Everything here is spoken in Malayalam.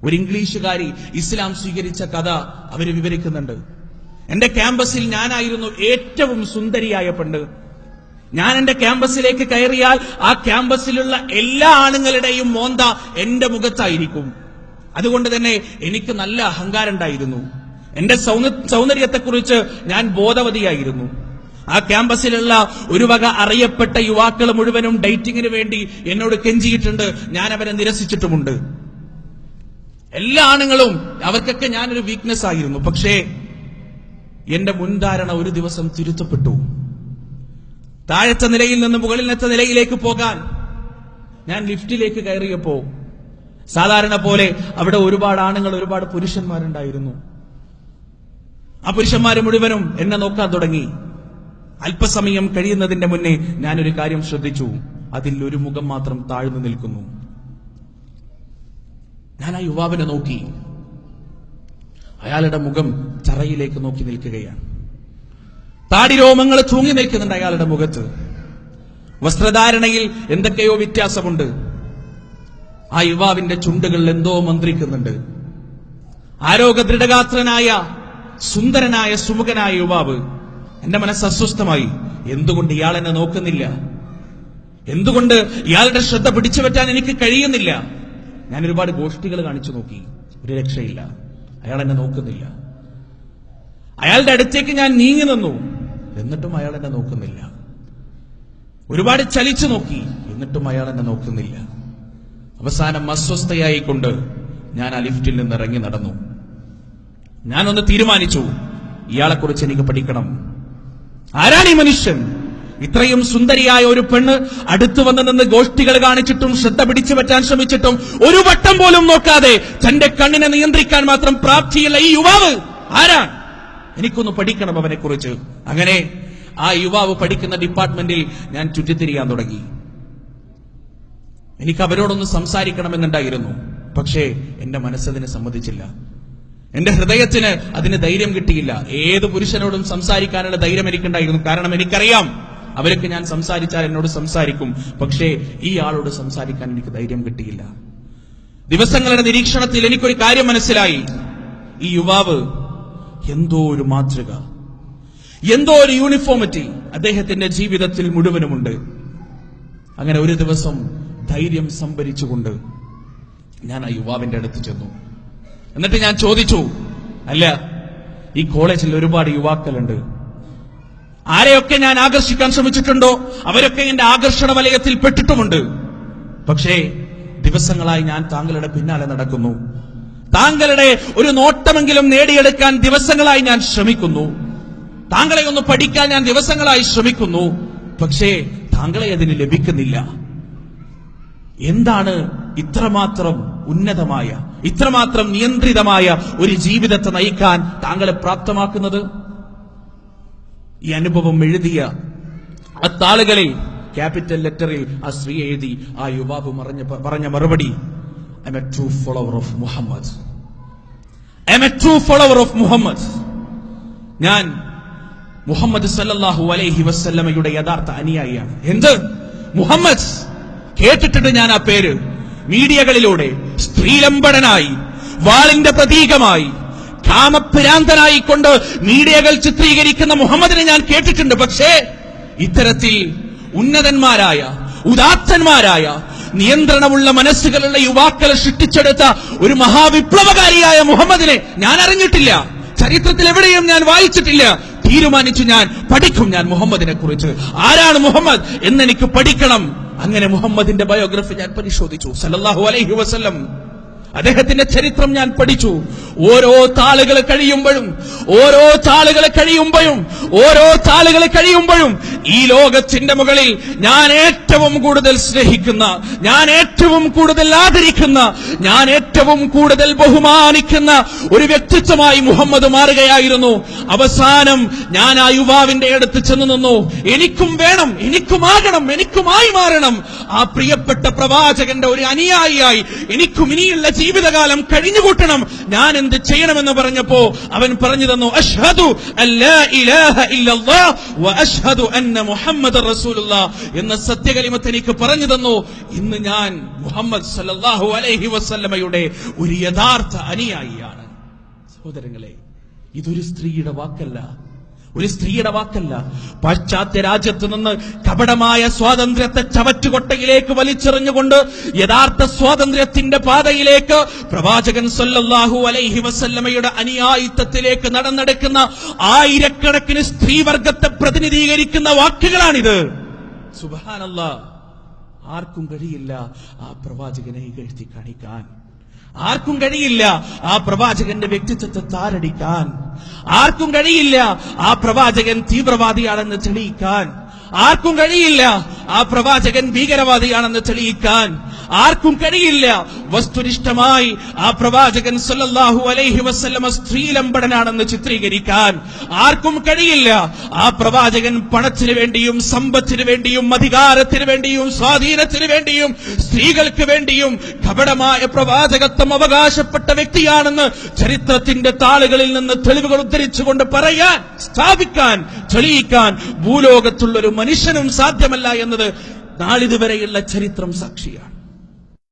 ഒരു ഇംഗ്ലീഷുകാരി ഇസ്ലാം സ്വീകരിച്ച കഥ അവര് വിവരിക്കുന്നുണ്ട്. എന്റെ ക്യാമ്പസിൽ ഞാനായിരുന്നു ഏറ്റവും സുന്ദരിയായ പെണ്ണ്. ഞാൻ എന്റെ ക്യാമ്പസിലേക്ക് കയറിയാൽ ആ ക്യാമ്പസിലുള്ള എല്ലാ ആണുങ്ങളുടെയും മോന്ത എന്റെ മുഖത്തായിരിക്കും. അതുകൊണ്ട് തന്നെ എനിക്ക് നല്ല അഹങ്കാരം ഉണ്ടായിരുന്നു. എന്റെ സൗന്ദര്യത്തെക്കുറിച്ച് ഞാൻ ബോധവതിയായിരുന്നു. ആ ക്യാമ്പസിലുള്ള ഒരു വക അറിയപ്പെട്ട യുവാക്കൾ മുഴുവനും ഡേറ്റിങ്ങിന് വേണ്ടി എന്നോട് കെഞ്ചിയിട്ടുണ്ട്. ഞാൻ അവരെ നിരസിച്ചിട്ടുമുണ്ട്. എല്ലാ ആണുങ്ങളും അവർക്കൊക്കെ ഞാനൊരു വീക്ക്നെസ് ആയിരുന്നു. പക്ഷേ എന്റെ മുൻധാരണ ഒരു ദിവസം തിരുത്തപ്പെട്ടു. താഴത്തെ നിലയിൽ നിന്ന് മുകളിലത്തെ നിലയിലേക്ക് പോകാൻ ഞാൻ ലിഫ്റ്റിലേക്ക് കയറിയപ്പോ സാധാരണ പോലെ അവിടെ ഒരുപാട് ആണുങ്ങൾ, ഒരുപാട് പുരുഷന്മാരുണ്ടായിരുന്നു. ആ പുരുഷന്മാര് മുഴുവനും എന്നെ നോക്കാൻ തുടങ്ങി. അല്പസമയം കഴിയുന്നതിന്റെ മുന്നേ ഞാനൊരു കാര്യം ശ്രദ്ധിച്ചു. അതിൽ ഒരു മുഖം മാത്രം താഴ്ന്നു നിൽക്കുന്നു. ഞാൻ ആ യുവാവിനെ നോക്കി. അയാളുടെ മുഖം തറയിലേക്ക് നോക്കി നിൽക്കുകയാണ്. താടിരോമങ്ങൾ തൂങ്ങി നിൽക്കുന്നുണ്ട് അയാളുടെ മുഖത്ത്. വസ്ത്രധാരണയിൽ എന്തൊക്കെയോ വ്യത്യാസമുണ്ട്. ആ യുവാവിന്റെ ചുണ്ടുകളിൽ എന്തോ മന്ത്രിക്കുന്നുണ്ട്. ആരോഗ്യ ദൃഢഗാത്രനായ സുന്ദരനായ സുമുഖനായ യുവാവ്. എന്റെ മനസ്സ് അസ്വസ്ഥമായി. എന്തുകൊണ്ട് ഇയാൾ എന്നെ നോക്കുന്നില്ല? എന്തുകൊണ്ട് ഇയാളുടെ ശ്രദ്ധ പിടിച്ചു പറ്റാൻ എനിക്ക് കഴിയുന്നില്ല? ഞാൻ ഒരുപാട് ഗോഷ്ഠികൾ കാണിച്ചു നോക്കി, ഒരു രക്ഷയില്ല. അയാൾ എന്നെ നോക്കുന്നില്ല. അയാളുടെ അടുത്തേക്ക് ഞാൻ നീങ്ങി നിന്നു, എന്നിട്ടും അയാൾ എന്നെ നോക്കുന്നില്ല. ഒരുപാട് ചലിച്ചു നോക്കി, എന്നിട്ടും അയാൾ എന്നെ നോക്കുന്നില്ല. അവസാനം അസ്വസ്ഥയായിക്കൊണ്ട് ഞാൻ ആ ലിഫ്റ്റിൽ നിന്ന് ഇറങ്ങി നടന്നു. ഞാനൊന്ന് തീരുമാനിച്ചു, ഇയാളെക്കുറിച്ച് എനിക്ക് പഠിക്കണം. ആരാണ് ഈ മനുഷ്യൻ? ഇത്രയും സുന്ദരിയായ ഒരു പെണ്ണ് അടുത്തു വന്നു നിന്ന് ഗോഷ്ഠികൾ കാണിച്ചിട്ടും ശ്രദ്ധ പിടിച്ചു പറ്റാൻ ശ്രമിച്ചിട്ടും ഒരു വട്ടം പോലും നോക്കാതെ തന്റെ കണ്ണിനെ നിയന്ത്രിക്കാൻ മാത്രം പ്രാപ്തിയുള്ള ഈ യുവാവ് ആരാണ്? എനിക്കൊന്ന് പഠിക്കണം അവനെ കുറിച്ച്. അങ്ങനെ ആ യുവാവ് പഠിക്കുന്ന ഡിപ്പാർട്ട്മെന്റിൽ ഞാൻ ചുറ്റിത്തിരിയാൻ തുടങ്ങി. എനിക്ക് അവരോടൊന്ന് സംസാരിക്കണമെന്നുണ്ടായിരുന്നു. പക്ഷേ എന്റെ മനസ്സതിനെ സമ്മതിച്ചില്ല. എന്റെ ഹൃദയത്തിന് അതിന് ധൈര്യം കിട്ടിയില്ല. ഏത് പുരുഷനോടും സംസാരിക്കാനുള്ള ധൈര്യം എനിക്കുണ്ടായിരുന്നു. കാരണം എനിക്കറിയാം അവരൊക്കെ ഞാൻ സംസാരിച്ചാൽ എന്നോട് സംസാരിക്കും. പക്ഷേ ഈ ആളോട് സംസാരിക്കാൻ എനിക്ക് ധൈര്യം കിട്ടിയില്ല. ദിവസങ്ങളുടെ നിരീക്ഷണത്തിൽ എനിക്കൊരു കാര്യം മനസ്സിലായി. ഈ യുവാവ് എന്തോ ഒരു മാതൃക, എന്തോ ഒരു യൂണിഫോമിറ്റി അദ്ദേഹത്തിന്റെ ജീവിതത്തിൽ മുഴുവനുമുണ്ട്. അങ്ങനെ ഒരു ദിവസം ധൈര്യം സംഭരിച്ചുകൊണ്ട് ഞാൻ ആ യുവാവിന്റെ അടുത്ത് ചെന്നു. എന്നിട്ട് ഞാൻ ചോദിച്ചു, അല്ല, ഈ കോളേജിൽ ഒരുപാട് യുവാക്കളുണ്ട്. ആരെയൊക്കെ ഞാൻ ആകർഷിക്കാൻ ശ്രമിച്ചിട്ടുണ്ടോ അവരൊക്കെ എന്റെ ആകർഷണ വലയത്തിൽ പെട്ടിട്ടുമുണ്ട്. പക്ഷേ ദിവസങ്ങളായി ഞാൻ താങ്കളുടെ പിന്നാലെ നടക്കുന്നു. താങ്കളുടെ ഒരു നോട്ടമെങ്കിലും നേടിയെടുക്കാൻ ദിവസങ്ങളായി ഞാൻ ശ്രമിക്കുന്നു. താങ്കളെ ഒന്ന് പഠിക്കാൻ ഞാൻ ദിവസങ്ങളായി ശ്രമിക്കുന്നു. പക്ഷേ താങ്കളെ അതിന് ലഭിക്കുന്നില്ല. എന്താണ് ഇത്രമാത്രം ഉന്നതമായ, ഇത്രമാത്രം നിയന്ത്രിതമായ ഒരു ജീവിതത്തെ നയിക്കാൻ താങ്കളെ പ്രാപ്തമാക്കുന്നത്? ഈ അനുഭവം എഴുതിയ അത്താളുകളിൽ ക്യാപിറ്റൽ ലെറ്ററിൽ ആ സ്ത്രീ എഴുതി. ആ യുവാവ് പറഞ്ഞ മറുപടി, I am a true follower of Muhammad. I am a true follower of Muhammad. ഞാൻ മുഹമ്മദ് സല്ലല്ലാഹു അലൈഹി വസല്ലമയുടെ യഥാർത്ഥ അനുയായിയാണ്. എന്ത് മുഹമ്മദ്? കേട്ടിട്ടുണ്ട് ഞാൻ ആ പേര്. മീഡിയകളിലൂടെ സ്ത്രീലമ്പടനായി, വാളിന്റെ പ്രതീകമായി, കാമഭ്രാന്തനായിക്കൊണ്ട് മീഡിയകൾ ചിത്രീകരിക്കുന്ന മുഹമ്മദിനെ ഞാൻ കേട്ടിട്ടുണ്ട്. പക്ഷേ ഇത്തരത്തിൽ ഉന്നതന്മാരായ, ഉദാത്തന്മാരായ, നിയന്ത്രണമുള്ള മനസ്സുകളുള്ള യുവാക്കളെ സൃഷ്ടിച്ചെടുത്ത ഒരു മഹാവിപ്ലവകാരിയായ മുഹമ്മദിനെ ഞാൻ അറിഞ്ഞിട്ടില്ല. ചരിത്രത്തിൽ എവിടെയും ഞാൻ വായിച്ചിട്ടില്ല. തീരുമാനിച്ചു, ഞാൻ പഠിക്കും ഞാൻ മുഹമ്മദിനെ കുറിച്ച്. ആരാണ് മുഹമ്മദ് എന്നെനിക്ക് പഠിക്കണം. അങ്ങനെ മുഹമ്മദിന്റെ ബയോഗ്രഫി ഞാൻ പരിശോധിച്ചു. സല്ലല്ലാഹു അലൈഹി വസല്ലം അദ്ദേഹത്തിന്റെ ചരിത്രം ഞാൻ പഠിച്ചു. ഓരോ താളുകൾ കഴിയുമ്പോഴും ഈ ലോകത്തിന്റെ മുകളിൽ ഞാൻ ഏറ്റവും കൂടുതൽ സ്നേഹിക്കുന്ന, ഞാൻ ഏറ്റവും കൂടുതൽ ആദരിക്കുന്ന, ഞാൻ ഏറ്റവും കൂടുതൽ ബഹുമാനിക്കുന്ന ഒരു വ്യക്തിത്വമായി മുഹമ്മദ് മാറുകയായിരുന്നു. അവസാനം ഞാൻ ആ യുവാവിന്റെ അടുത്ത് ചെന്ന് നിന്നു. എനിക്കും വേണം, എനിക്കുമാകണം, എനിക്കുമായി മാറണം. ആ പ്രിയപ്പെട്ട പ്രവാചകന്റെ ഒരു അനുയായിയായി എനിക്കും ഇനിയുള്ള ജീവിതകാലം കഴിഞ്ഞുകൂട്ടണം, ഞാൻ എന്ത് ചെയ്യണമെന്ന് പറഞ്ഞപ്പോ അവൻ പറഞ്ഞു തന്നു, അഷ്ഹദു അല്ലാ ഇലാഹ ഇല്ലല്ലാഹ് വ അഷ്ഹദു അന്ന മുഹമ്മദർ റസൂലുള്ളാഹ് എന്ന സത്യകലിമത്ത് എനിക്ക് പറഞ്ഞു തന്നു. ഇന്ന് ഞാൻ മുഹമ്മദ് സല്ലല്ലാഹു അലൈഹി വസല്ലമയുടെ ഒരു യഥാർത്ഥ അനുയായിയാണ്. സഹോദരങ്ങളെ, ഇതൊരു സ്ത്രീയുടെ വാക്കല്ല, ഒരു സ്ത്രീയുടെ വാക്കല്ല. പാശ്ചാത്യ രാജ്യത്ത് നിന്ന് കപടമായ സ്വാതന്ത്ര്യത്തെ ചവറ്റുകൊട്ടയിലേക്ക് വലിച്ചെറിഞ്ഞുകൊണ്ട് യഥാർത്ഥ സ്വാതന്ത്ര്യത്തിന്റെ പാതയിലേക്ക് പ്രവാചകൻ സല്ലല്ലാഹു അലൈഹി വസല്ലമയുടെ അനുയായിത്വത്തിലേക്ക് നടന്നെടുക്കുന്ന ആയിരക്കണക്കിന് സ്ത്രീവർഗത്തെ പ്രതിനിധീകരിക്കുന്ന വാക്കുകളാണിത്. സുബ്ഹാനല്ലാഹ്. ആർക്കും കഴിയില്ല ആ പ്രവാചകനെ ഇകഴ്ത്തി കാണിക്കാൻ, ആർക്കും കഴിയില്ല ആ പ്രവാചകന്റെ വ്യക്തിത്വത്തെ താരടിക്കാൻ, ആർക്കും കഴിയില്ല ആ പ്രവാചകൻ തീവ്രവാദിയാണെന്ന് തെളിയിക്കാൻ, ആർക്കും കഴിയില്ല ആ പ്രവാചകൻ ഭീകരവാദിയാണെന്ന് തെളിയിക്കാൻ, ആർക്കും കഴിയില്ല വസ്തുനിഷ്ഠമായി ആ പ്രവാചകൻ സല്ലല്ലാഹു അലൈഹി വസല്ലമ സ്ത്രീലമ്പടനാണെന്ന് ചിത്രീകരിക്കാൻ, ആർക്കും കഴിയില്ല ആ പ്രവാചകൻ പണത്തിനു വേണ്ടിയും സമ്പത്തിനു വേണ്ടിയും അധികാരത്തിനു വേണ്ടിയും സ്വാധീനത്തിനു വേണ്ടിയും സ്ത്രീകൾക്ക് വേണ്ടിയും കപടമായ പ്രവാചകത്വം അവകാശപ്പെട്ട വ്യക്തിയാണെന്ന് ചരിത്രത്തിന്റെ താളുകളിൽ നിന്ന് തെളിവുകൾ ഉദ്ധരിച്ചുകൊണ്ട് പറയാൻ, സ്ഥാപിക്കാൻ, തെളിയിക്കാൻ ഭൂലോകത്തുള്ളൊരു മനുഷ്യനും സാധ്യമല്ല എന്നത് നാളിതുവരെയുള്ള ചരിത്രം സാക്ഷിയാണ്.